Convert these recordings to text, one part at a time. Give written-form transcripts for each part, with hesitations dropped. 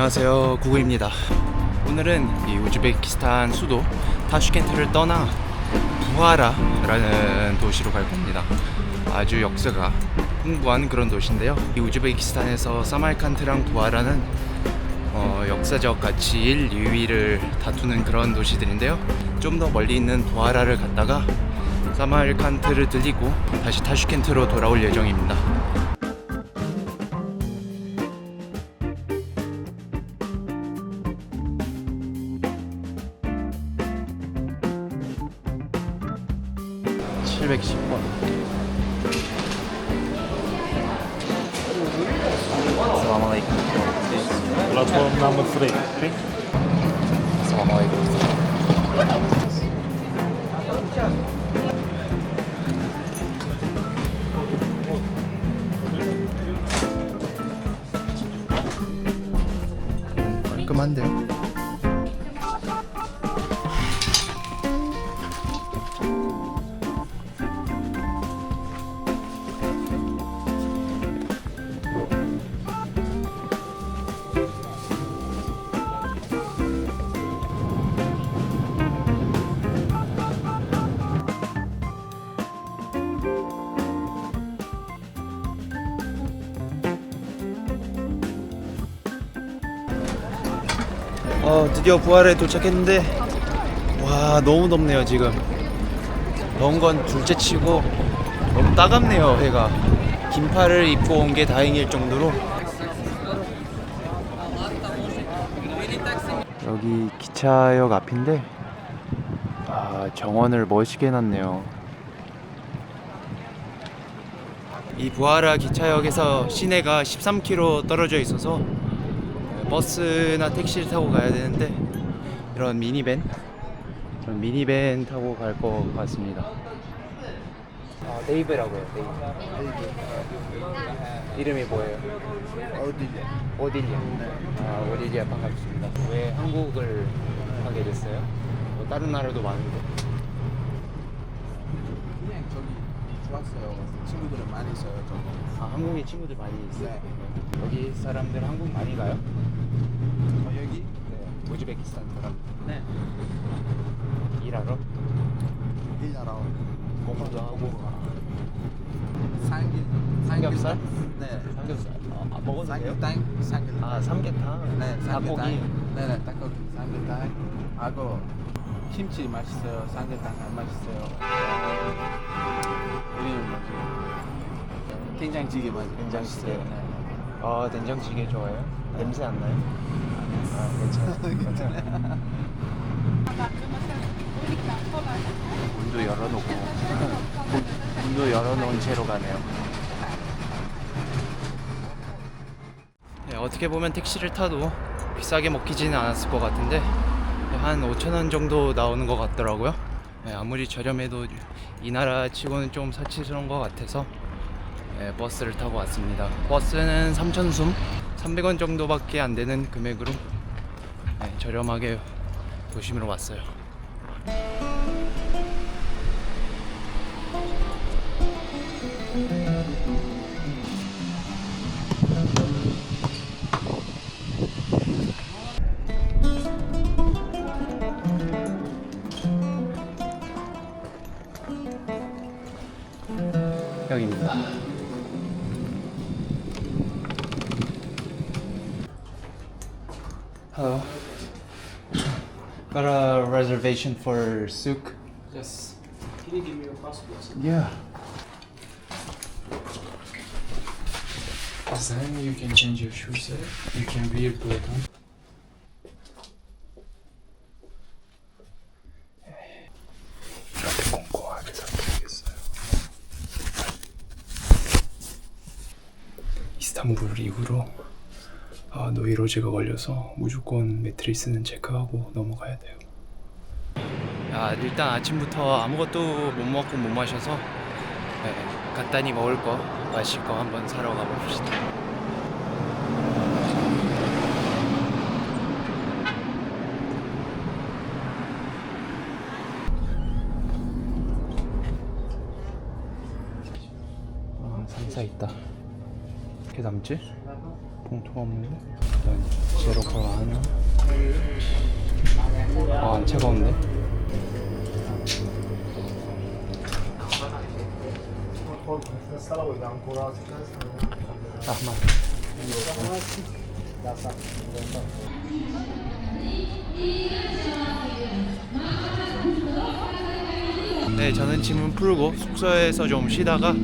안녕하세요, 구구입니다. 오늘은 이 우즈베키스탄 수도 타슈켄트를 떠나 부하라라는 도시로 갈 겁니다. 아주 역사가 풍부한 그런 도시인데요. 이 우즈베키스탄에서 사마르칸트랑 부하라는 역사적 가치 1, 2위를 다투는 그런 도시들인데요. 좀 더 멀리 있는 부하라를 갔다가 사마르칸트를 들리고 다시 타슈켄트로 돌아올 예정입니다. Assalamualaikum. Platform number 3. Assalamualaikum. 깔끔한데요? 드디어 부하라에 도착했는데 와, 너무 덥네요. 지금 더운 건 둘째치고 너무 따갑네요. 해가 긴팔을 입고 온 게 다행일 정도로. 여기 기차역 앞인데 정원을 멋있게 해놨네요. 이 부하라 기차역에서 시내가 13km 떨어져 있어서 버스나 택시를 타고 가야 되는데 이런 미니밴 타고 갈 것 같습니다. 데이브라고요. 데이브. 이름이 뭐예요? 오딜리아. 오딜리아 반갑습니다. 왜 한국을 가게 됐어요? 뭐 다른 나라도 많은데. 그냥 저기 좋았어요. 친구들은 많이 있어요. 저기. 한국에 친구들 많이 있어요? 네. 여기 사람들 한국 많이 가요? 여기? 네. 우즈베키스탄 사람. 네. 일하러? 일하러 공부도 하고. 삼겹살? 삼겹살? 네. 삼겹살. 먹어도 돼요? 삼겹살. 삼계탕. 네, 닭고기. 네네, 닭고기. 삼계탕. 하고 김치 맛있어요. 삼계탕 안 맛있어요. 이름은 뭐지? 된장찌개 된장찌개. 맛있어요. 네. 된장찌개 좋아해요? 냄새 안 나요? 괜찮아요. 문도 열어놓고 문도 열어놓은 채로 가네요. 네, 어떻게 보면 택시를 타도 비싸게 먹히지는 않았을 것 같은데 한 5,000원 정도 나오는 것 같더라고요. 네, 아무리 저렴해도 이 나라 치고는 좀 사치스러운 것 같아서 버스를 타고 왔습니다. 버스는 3,000숨 300원 정도밖에 안 되는 금액으로 저렴하게 도심으로 왔어요. 여기입니다. Hello. Got a reservation for souk? Yes. Can you give me your passport? Yeah. Then you can change your shoes there. You can wear black on. 이렇게 꼼꼼하게 살펴야겠어요. 이스탄불 이후로 노이로제가 걸려서 무조건 매트리스는 체크하고 넘어가야 돼요. 일단 아침부터 아무것도 못 먹고 못 마셔서 간단히 먹을 거 마실 거 한번 사러 가봅시다. 상사 있다. 어떻게 담지? 봉투가 없는데? 일단 제로 조그만. 아, 안 차가운데? 아, 네, 저는 짐은 풀고 숙소에서 좀 쉬다가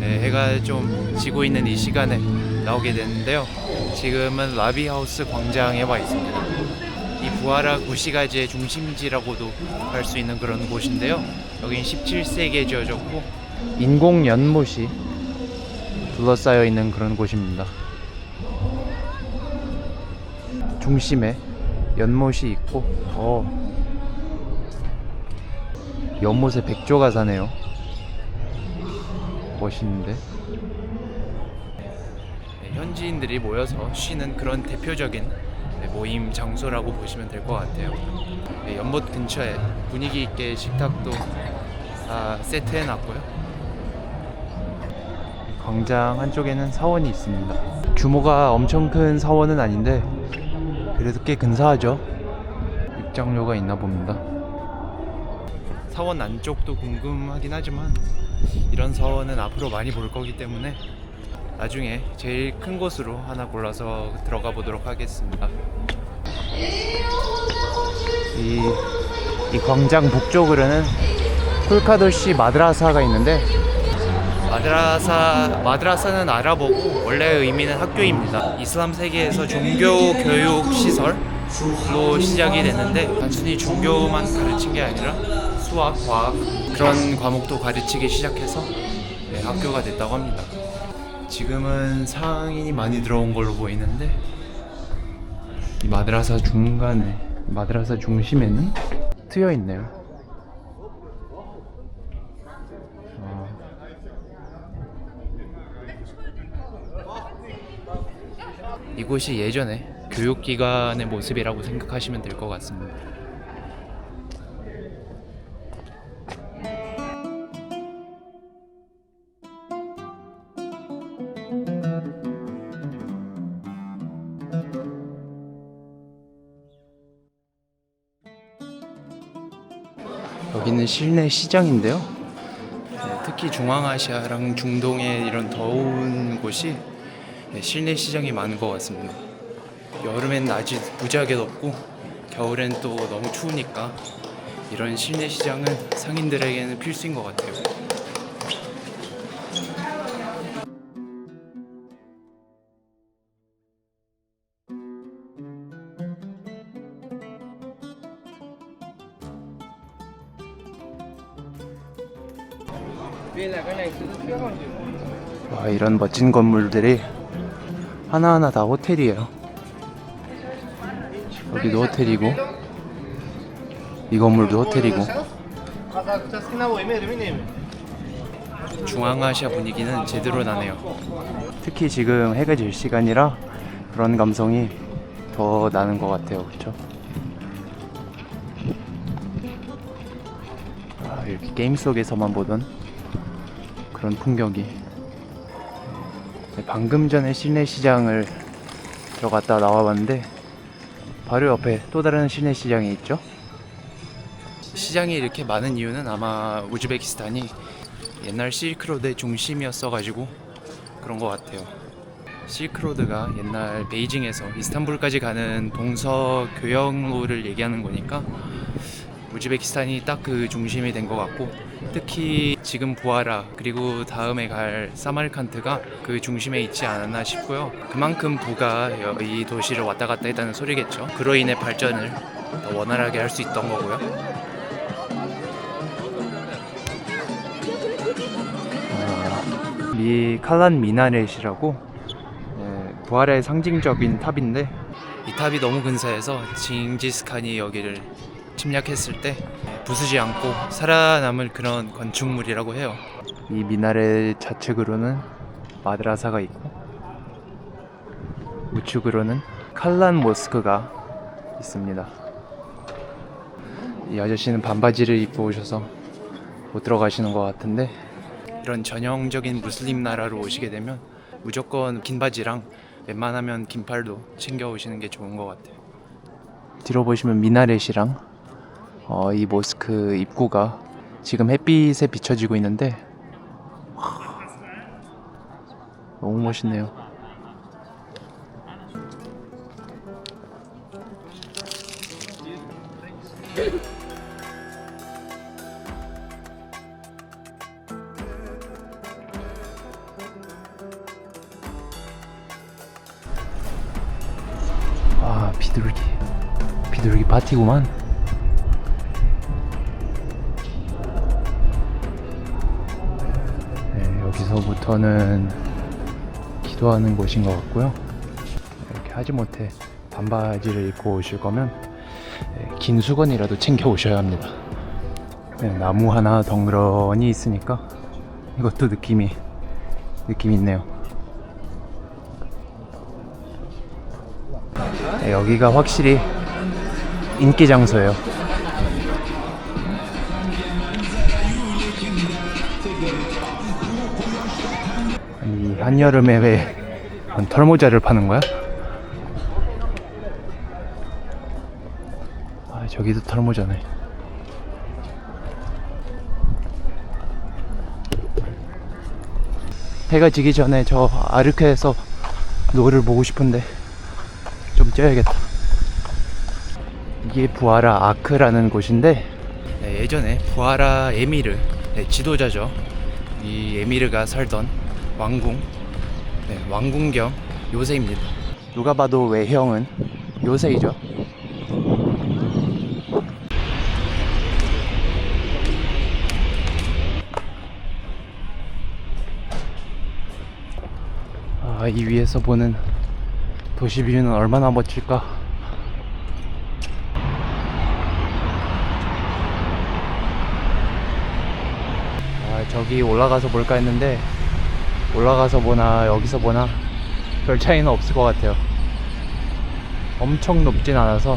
해가 좀 지고 있는 이 시간에 나오게 됐는데요. 지금은 라비하우스 광장에 와 있습니다. 이 부하라 구시가지의 중심지라고도 할 수 있는 그런 곳인데요. 여긴 17세기에 지어졌고 인공 연못이 둘러싸여 있는 그런 곳입니다. 중심에 연못이 있고 연못에 백조가 사네요. 멋있는데? 현지인들이 모여서 쉬는 그런 대표적인 모임 장소라고 보시면 될 것 같아요. 연못 근처에 분위기 있게 식탁도 다 세트해놨고요. 광장 한쪽에는 사원이 있습니다. 규모가 엄청 큰 사원은 아닌데 그래도 꽤 근사하죠. 입장료가 있나 봅니다. 사원 안쪽도 궁금하긴 하지만 이런 사원은 앞으로 많이 볼 거기 때문에 나중에 제일 큰 곳으로 하나 골라서 들어가 보도록 하겠습니다. 이 광장 북쪽으로는 쿨카도시 마드라사가 있는데 마드라사는 알아보고 원래 의미는 학교입니다. 이슬람 세계에서 종교 교육 시설로 시작이 됐는데 단순히 종교만 가르친 게 아니라 수학, 과학 그런 과목도 가르치기 시작해서 학교가 됐다고 합니다. 지금은 상인이 많이 들어온 걸로 보이는데 이 마드라사 중간에 마드라사 중심에는 트여 있네요. 이곳이 예전에 교육기관의 모습이라고 생각하시면 될 것 같습니다. 여기는 실내 시장인데요. 특히 중앙아시아랑 중동의 이런 더운 곳이 실내 시장이 많은 것 같습니다. 여름엔 낮이 무지하게 덥고 겨울엔 또 너무 추우니까 이런 실내 시장은 상인들에게는 필수인 것 같아요. 와, 이런 멋진 건물들이 하나하나 다 호텔이에요. 여기도 호텔이고 이 건물도 호텔이고. 중앙아시아 분위기는 제대로 나네요. 특히 지금 해가 질 시간이라 그런 감성이 더 나는 것 같아요. 그렇죠? 이렇게 게임 속에서만 보던 그런 풍경이. 방금 전에 실내 시장을 들어갔다 나와봤는데 바로 옆에 또 다른 실내 시장이 있죠. 시장이 이렇게 많은 이유는 아마 우즈베키스탄이 옛날 실크로드의 중심이었어가지고 그런 것 같아요. 실크로드가 옛날 베이징에서 이스탄불까지 가는 동서교역로를 얘기하는 거니까 우즈베키스탄이 딱 그 중심이 된 것 같고, 특히 지금 부하라 그리고 다음에 갈 사마르칸트가 그 중심에 있지 않았나 싶고요. 그만큼 부가 이 도시를 왔다 갔다 했다는 소리겠죠. 그로 인해 발전을 더 원활하게 할 수 있던 거고요. 이 칼란 미나렛이라고 부하라의 상징적인 탑인데, 이 탑이 너무 근사해서 징기스칸이 여기를 침략했을 때 부수지 않고 살아남을 그런 건축물이라고 해요. 이 미나렛 좌측으로는 마드라사가 있고 우측으로는 칼란 모스크가 있습니다. 이 아저씨는 반바지를 입고 오셔서 못 들어가시는 것 같은데, 이런 전형적인 무슬림 나라로 오시게 되면 무조건 긴 바지랑 웬만하면 긴팔도 챙겨 오시는 게 좋은 것 같아요. 뒤로 보시면 미나렛이랑 이 모스크 입구가 지금 햇빛에 비춰지고 있는데 너무 멋있네요. 아, 비둘기 파티구만. 네, 여기서부터는 기도하는 곳인 것 같고요. 이렇게 하지못해 반바지를 입고 오실 거면 긴 수건이라도 챙겨 오셔야 합니다. 네, 나무 하나 덩그러니 있으니까 이것도 느낌이 있네요. 네, 여기가 확실히 인기 장소예요. 아니, 한여름에 왜 이런 털모자를 파는 거야? 아, 저기도 털모자네. 해가 지기 전에 저 아르케에서 노을을 보고 싶은데 좀 쪄야겠다. 이게 부하라 아크라는 곳인데 예전에 부하라 에미르 지도자죠. 이 에미르가 살던 왕궁, 왕궁 겸 요새입니다. 누가 봐도 외형은 요새이죠. 아, 이 위에서 보는 도시 뷰는 얼마나 멋질까. 아, 저기 올라가서 볼까 했는데 올라가서 보나 여기서 보나 별 차이는 없을 것 같아요. 엄청 높진 않아서.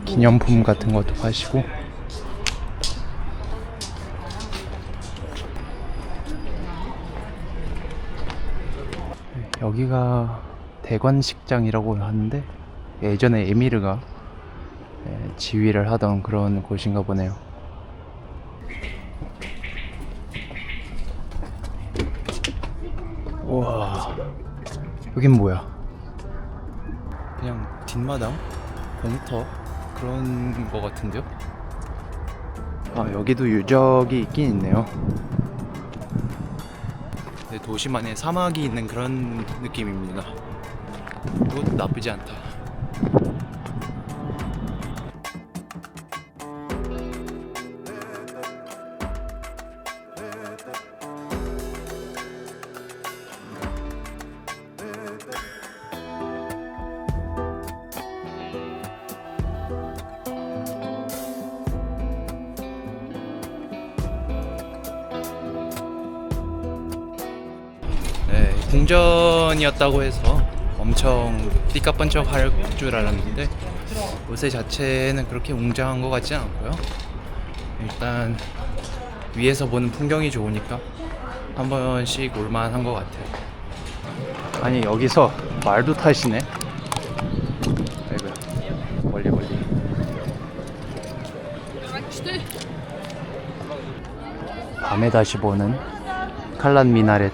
기념품 같은 것도 파시고. 여기가 대관식장이라고 하는데 예전에 에미르가 지휘를 하던 그런 곳인가 보네요. 우와, 여긴 뭐야? 그냥 뒷마당? 공터? 그런 거 같은데요? 아, 여기도 유적이 있긴 있네요. 도시만의 사막이 있는 그런 느낌입니다. 이것도 나쁘지 않다. 궁전이었다고 해서 엄청 삐까뻔쩍 할 줄 알았는데 요새 자체는 그렇게 웅장한 것 같지 않고요. 일단 위에서 보는 풍경이 좋으니까 한 번씩 올만한 것 같아요. 아니, 여기서 말도 타시네. 아이고야, 멀리 밤에 다시 보는 칼란 미나렛.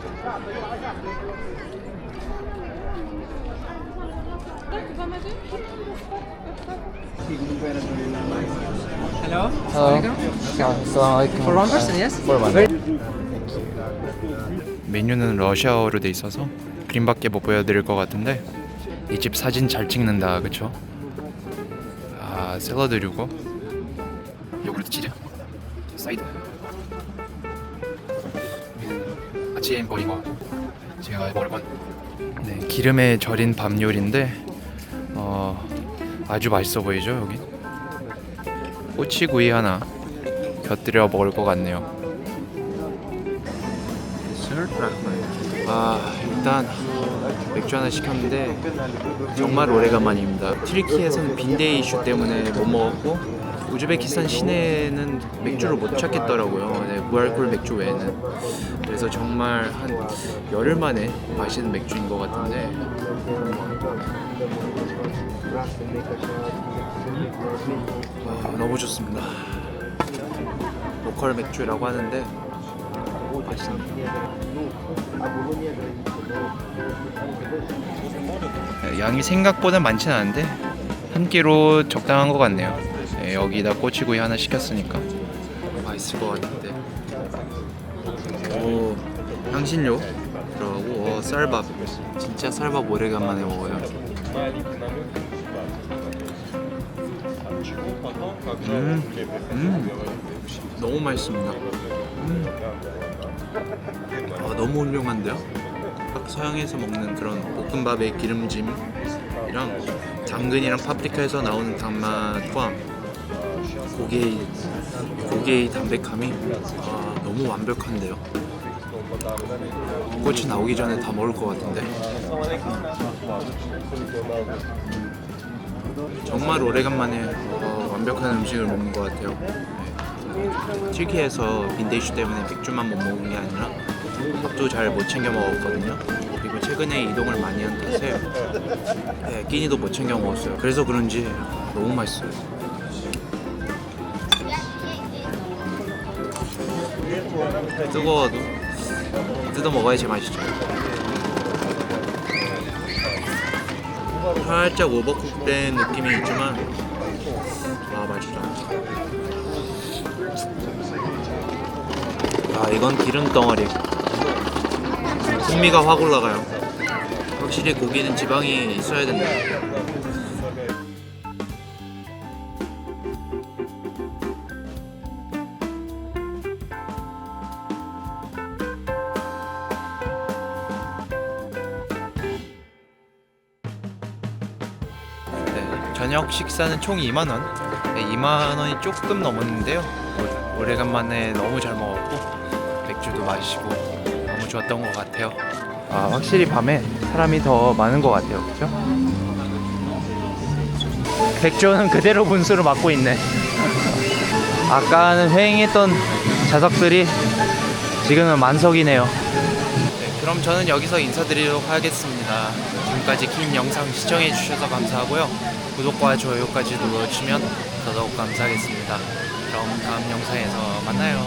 For one person, yes? 메뉴는 러시아어로 돼 있어서 그림밖에 못 보여드릴 것 같은데 이 집 사진 잘 찍는다, 그쵸? 아, 샐러드류고 요구르트 치즈 사이드 아침 버리고 제가 먹을 건 기름에 절인 밥 요리인데 아주 맛있어 보이죠. 여기 꼬치구이 하나 곁들여 먹을 것 같네요. 아, 일단 맥주 하나 시켰는데 정말 오래간만입니다. 튀르키예에서는 빈대 이슈 때문에 못 먹었고 우즈베키스탄 시내에는 맥주를 못 찾겠더라고요. 네, 무알콜 맥주 외에는. 그래서 정말 한 열흘 만에 마시는 맥주인 것 같은데 너무 좋습니다. 로컬 맥주라고 하는데 맛있네요. 양이 생각보다 많진 않은데 한 끼로 적당한 것 같네요. 네, 여기다 꼬치구이 하나 시켰으니까 맛있을 것 같은데. 오, 향신료 들어가고 쌀밥. 진짜 쌀밥 오래간만에 먹어요. 너무 맛있습니다. 너무 훌륭한데요? 딱 서양에서 먹는 그런 볶음밥의 기름짐이랑 당근이랑 파프리카에서 나오는 단맛과 고기의 담백함이 너무 완벽한데요. 꼬치 나오기 전에 다 먹을 것 같은데. 정말 오래간만에 완벽한 음식을 먹는 것 같아요. 네. 튀기에서 빈대이슈 때문에 맥주만 못 먹은 게 아니라 밥도 잘 못 챙겨 먹었거든요. 그리고 최근에 이동을 많이 한 탓에 끼니도 못 챙겨 먹었어요. 그래서 그런지 너무 맛있어요. 뜨거워도 뜯어 먹어야 제맛이죠. 살짝 오버쿡된 느낌이 있지만 맛있다. 이건 기름 덩어리. 풍미가 확 올라가요. 확실히 고기는 지방이 있어야 된다. 저녁 식사는 총 2만원. 2만원이 조금 넘었는데요. 오래간만에 너무 잘 먹었고 맥주도 마시고 너무 좋았던 것 같아요. 확실히 밤에 사람이 더 많은 것 같아요. 그렇죠? 백조는 그대로 분수를 맡고 있네. 아까는 회행했던 좌석들이 지금은 만석이네요. 그럼 저는 여기서 인사드리도록 하겠습니다. 지금까지 긴 영상 시청해 주셔서 감사하고요. 구독과 좋아요까지 눌러주시면 더더욱 감사하겠습니다. 그럼 다음 영상에서 만나요.